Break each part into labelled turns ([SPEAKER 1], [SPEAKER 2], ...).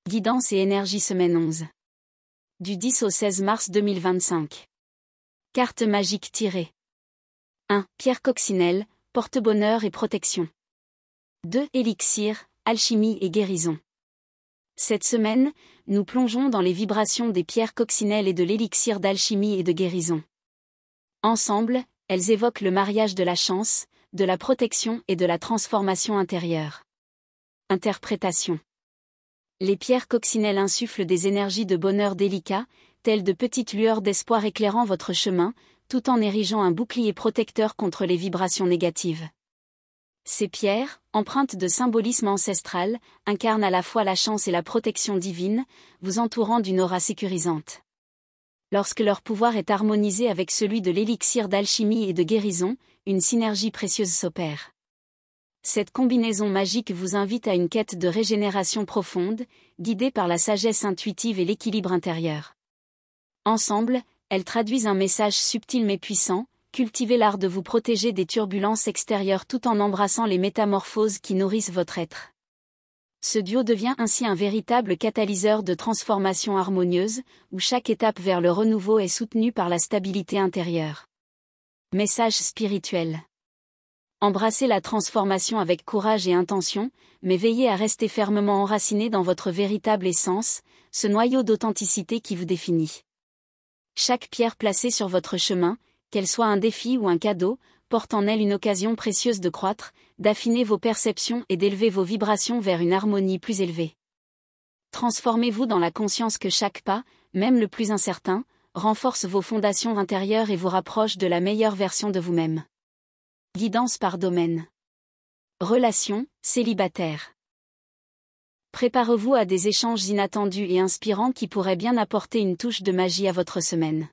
[SPEAKER 1] Guidance et énergie semaine 11. Du 10 au 16 mars 2025. Carte magique tirée. 1. Pierre coccinelle, porte-bonheur et protection. 2. Élixir, alchimie et guérison. Cette semaine, nous plongeons dans les vibrations des pierres coccinelles et de l'élixir d'alchimie et de guérison. Ensemble, elles évoquent le mariage de la chance, de la protection et de la transformation intérieure. Interprétation. Les pierres coccinelles insufflent des énergies de bonheur délicat, telles de petites lueurs d'espoir éclairant votre chemin, tout en érigeant un bouclier protecteur contre les vibrations négatives. Ces pierres, empreintes de symbolisme ancestral, incarnent à la fois la chance et la protection divine, vous entourant d'une aura sécurisante. Lorsque leur pouvoir est harmonisé avec celui de l'élixir d'alchimie et de guérison, une synergie précieuse s'opère. Cette combinaison magique vous invite à une quête de régénération profonde, guidée par la sagesse intuitive et l'équilibre intérieur. Ensemble, elles traduisent un message subtil mais puissant: cultivez l'art de vous protéger des turbulences extérieures tout en embrassant les métamorphoses qui nourrissent votre être. Ce duo devient ainsi un véritable catalyseur de transformation harmonieuse, où chaque étape vers le renouveau est soutenue par la stabilité intérieure. Message spirituel. Embrassez la transformation avec courage et intention, mais veillez à rester fermement enraciné dans votre véritable essence, ce noyau d'authenticité qui vous définit. Chaque pierre placée sur votre chemin, qu'elle soit un défi ou un cadeau, porte en elle une occasion précieuse de croître, d'affiner vos perceptions et d'élever vos vibrations vers une harmonie plus élevée. Transformez-vous dans la conscience que chaque pas, même le plus incertain, renforce vos fondations intérieures et vous rapproche de la meilleure version de vous-même. Guidance par domaine. Relations, célibataire. Préparez-vous à des échanges inattendus et inspirants qui pourraient bien apporter une touche de magie à votre semaine.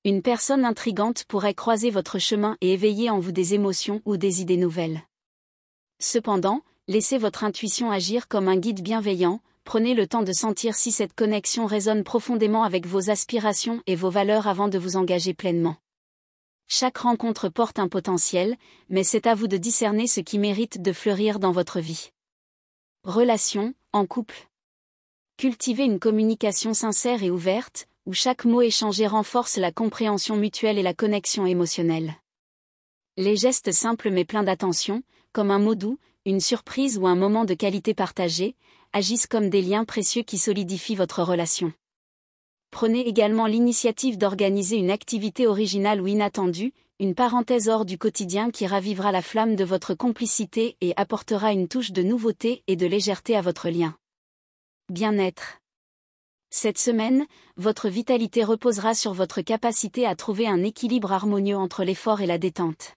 [SPEAKER 1] Une personne intrigante pourrait croiser votre chemin et éveiller en vous des émotions ou des idées nouvelles. Cependant, laissez votre intuition agir comme un guide bienveillant, prenez le temps de sentir si cette connexion résonne profondément avec vos aspirations et vos valeurs avant de vous engager pleinement. Chaque rencontre porte un potentiel, mais c'est à vous de discerner ce qui mérite de fleurir dans votre vie. Relations, en couple. Cultivez une communication sincère et ouverte, où chaque mot échangé renforce la compréhension mutuelle et la connexion émotionnelle. Les gestes simples mais pleins d'attention, comme un mot doux, une surprise ou un moment de qualité partagé, agissent comme des liens précieux qui solidifient votre relation. Prenez également l'initiative d'organiser une activité originale ou inattendue, une parenthèse hors du quotidien qui ravivera la flamme de votre complicité et apportera une touche de nouveauté et de légèreté à votre lien. Bien-être. Cette semaine, votre vitalité reposera sur votre capacité à trouver un équilibre harmonieux entre l'effort et la détente.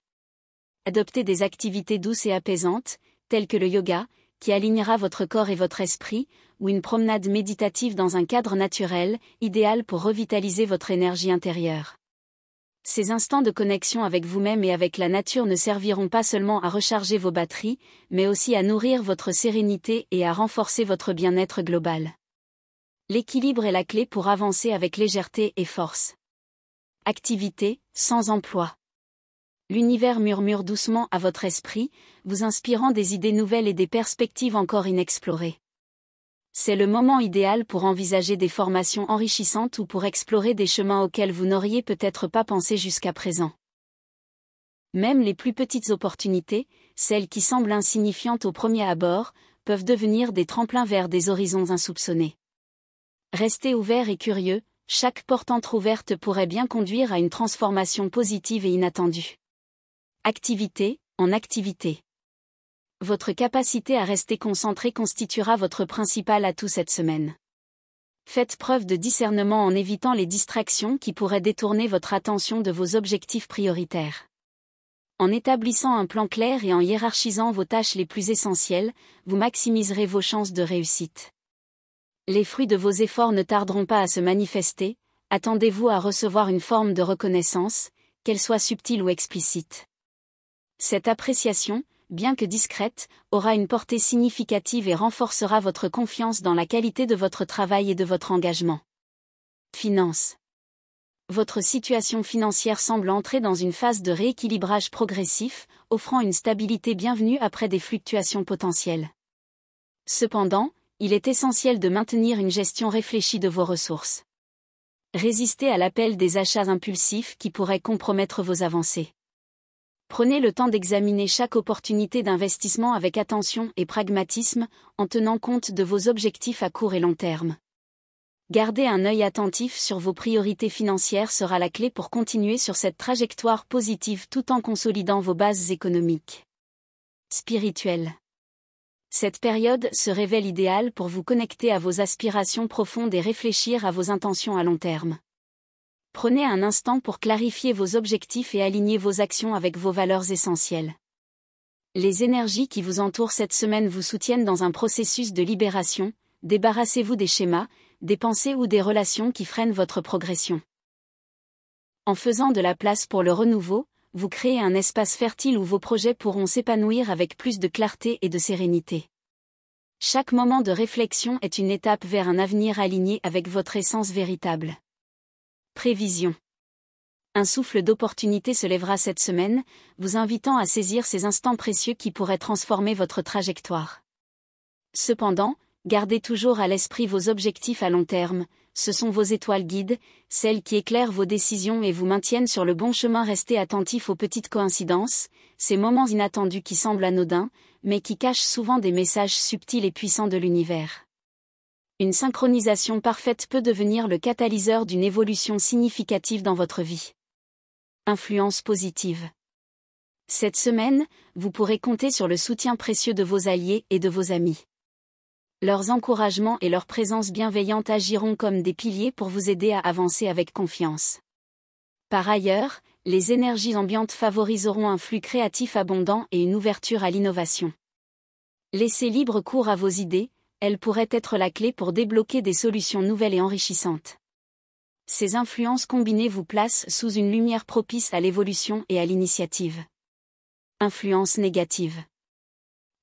[SPEAKER 1] Adoptez des activités douces et apaisantes, telles que le yoga, qui alignera votre corps et votre esprit, ou une promenade méditative dans un cadre naturel, idéal pour revitaliser votre énergie intérieure. Ces instants de connexion avec vous-même et avec la nature ne serviront pas seulement à recharger vos batteries, mais aussi à nourrir votre sérénité et à renforcer votre bien-être global. L'équilibre est la clé pour avancer avec légèreté et force. Activité, sans emploi. L'univers murmure doucement à votre esprit, vous inspirant des idées nouvelles et des perspectives encore inexplorées. C'est le moment idéal pour envisager des formations enrichissantes ou pour explorer des chemins auxquels vous n'auriez peut-être pas pensé jusqu'à présent. Même les plus petites opportunités, celles qui semblent insignifiantes au premier abord, peuvent devenir des tremplins vers des horizons insoupçonnés. Restez ouvert et curieux, chaque porte entrouverte pourrait bien conduire à une transformation positive et inattendue. Activité, en activité. Votre capacité à rester concentré constituera votre principal atout cette semaine. Faites preuve de discernement en évitant les distractions qui pourraient détourner votre attention de vos objectifs prioritaires. En établissant un plan clair et en hiérarchisant vos tâches les plus essentielles, vous maximiserez vos chances de réussite. Les fruits de vos efforts ne tarderont pas à se manifester, attendez-vous à recevoir une forme de reconnaissance, qu'elle soit subtile ou explicite. Cette appréciation, bien que discrète, aura une portée significative et renforcera votre confiance dans la qualité de votre travail et de votre engagement. Finances. Votre situation financière semble entrer dans une phase de rééquilibrage progressif, offrant une stabilité bienvenue après des fluctuations potentielles. Cependant, il est essentiel de maintenir une gestion réfléchie de vos ressources. Résistez à l'appel des achats impulsifs qui pourraient compromettre vos avancées. Prenez le temps d'examiner chaque opportunité d'investissement avec attention et pragmatisme, en tenant compte de vos objectifs à court et long terme. Garder un œil attentif sur vos priorités financières sera la clé pour continuer sur cette trajectoire positive tout en consolidant vos bases économiques. Spirituel. Cette période se révèle idéale pour vous connecter à vos aspirations profondes et réfléchir à vos intentions à long terme. Prenez un instant pour clarifier vos objectifs et aligner vos actions avec vos valeurs essentielles. Les énergies qui vous entourent cette semaine vous soutiennent dans un processus de libération, débarrassez-vous des schémas, des pensées ou des relations qui freinent votre progression. En faisant de la place pour le renouveau, vous créez un espace fertile où vos projets pourront s'épanouir avec plus de clarté et de sérénité. Chaque moment de réflexion est une étape vers un avenir aligné avec votre essence véritable. Prévision. Un souffle d'opportunité se lèvera cette semaine, vous invitant à saisir ces instants précieux qui pourraient transformer votre trajectoire. Cependant, gardez toujours à l'esprit vos objectifs à long terme, ce sont vos étoiles guides, celles qui éclairent vos décisions et vous maintiennent sur le bon chemin. Restez attentif aux petites coïncidences, ces moments inattendus qui semblent anodins, mais qui cachent souvent des messages subtils et puissants de l'univers. Une synchronisation parfaite peut devenir le catalyseur d'une évolution significative dans votre vie. Influence positive. Cette semaine, vous pourrez compter sur le soutien précieux de vos alliés et de vos amis. Leurs encouragements et leur présence bienveillante agiront comme des piliers pour vous aider à avancer avec confiance. Par ailleurs, les énergies ambiantes favoriseront un flux créatif abondant et une ouverture à l'innovation. Laissez libre cours à vos idées, elles pourraient être la clé pour débloquer des solutions nouvelles et enrichissantes. Ces influences combinées vous placent sous une lumière propice à l'évolution et à l'initiative. Influence négative.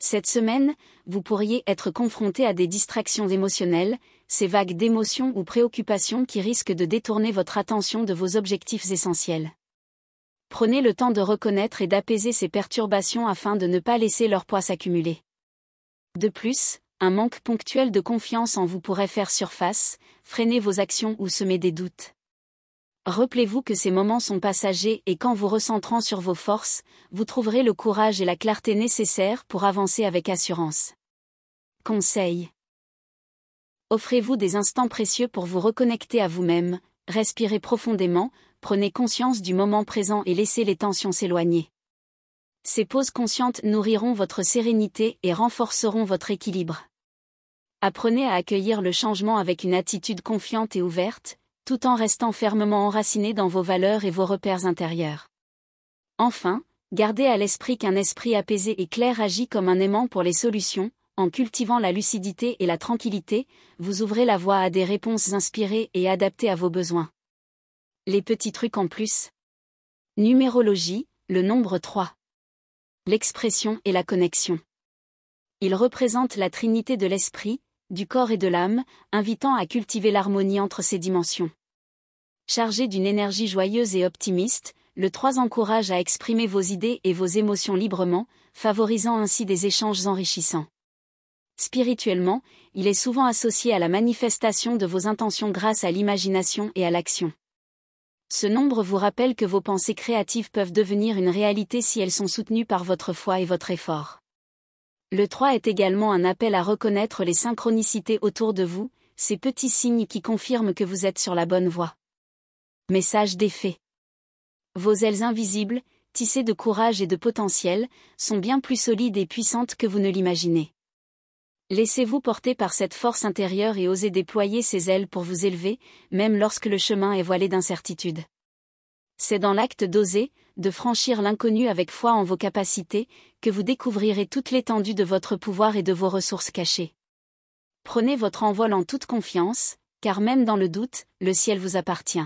[SPEAKER 1] Cette semaine, vous pourriez être confronté à des distractions émotionnelles, ces vagues d'émotions ou préoccupations qui risquent de détourner votre attention de vos objectifs essentiels. Prenez le temps de reconnaître et d'apaiser ces perturbations afin de ne pas laisser leur poids s'accumuler. De plus, un manque ponctuel de confiance en vous pourrait faire surface, freiner vos actions ou semer des doutes. Rappelez-vous que ces moments sont passagers et qu'en vous recentrant sur vos forces, vous trouverez le courage et la clarté nécessaires pour avancer avec assurance. Conseil. Offrez-vous des instants précieux pour vous reconnecter à vous-même, respirez profondément, prenez conscience du moment présent et laissez les tensions s'éloigner. Ces pauses conscientes nourriront votre sérénité et renforceront votre équilibre. Apprenez à accueillir le changement avec une attitude confiante et ouverte, tout en restant fermement enraciné dans vos valeurs et vos repères intérieurs. Enfin, gardez à l'esprit qu'un esprit apaisé et clair agit comme un aimant pour les solutions, en cultivant la lucidité et la tranquillité, vous ouvrez la voie à des réponses inspirées et adaptées à vos besoins. Les petits trucs en plus. Numérologie, le nombre 3. L'expression et la connexion. Il représente la trinité de l'esprit, du corps et de l'âme, invitant à cultiver l'harmonie entre ces dimensions. Chargé d'une énergie joyeuse et optimiste, le 3 encourage à exprimer vos idées et vos émotions librement, favorisant ainsi des échanges enrichissants. Spirituellement, il est souvent associé à la manifestation de vos intentions grâce à l'imagination et à l'action. Ce nombre vous rappelle que vos pensées créatives peuvent devenir une réalité si elles sont soutenues par votre foi et votre effort. Le 3 est également un appel à reconnaître les synchronicités autour de vous, ces petits signes qui confirment que vous êtes sur la bonne voie. Message d'effet. Vos ailes invisibles, tissées de courage et de potentiel, sont bien plus solides et puissantes que vous ne l'imaginez. Laissez-vous porter par cette force intérieure et osez déployer ces ailes pour vous élever, même lorsque le chemin est voilé d'incertitudes. C'est dans l'acte d'oser, de franchir l'inconnu avec foi en vos capacités, que vous découvrirez toute l'étendue de votre pouvoir et de vos ressources cachées. Prenez votre envol en toute confiance, car même dans le doute, le ciel vous appartient.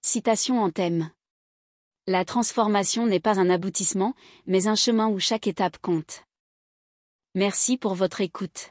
[SPEAKER 1] Citation en thème. La transformation n'est pas un aboutissement, mais un chemin où chaque étape compte. Merci pour votre écoute.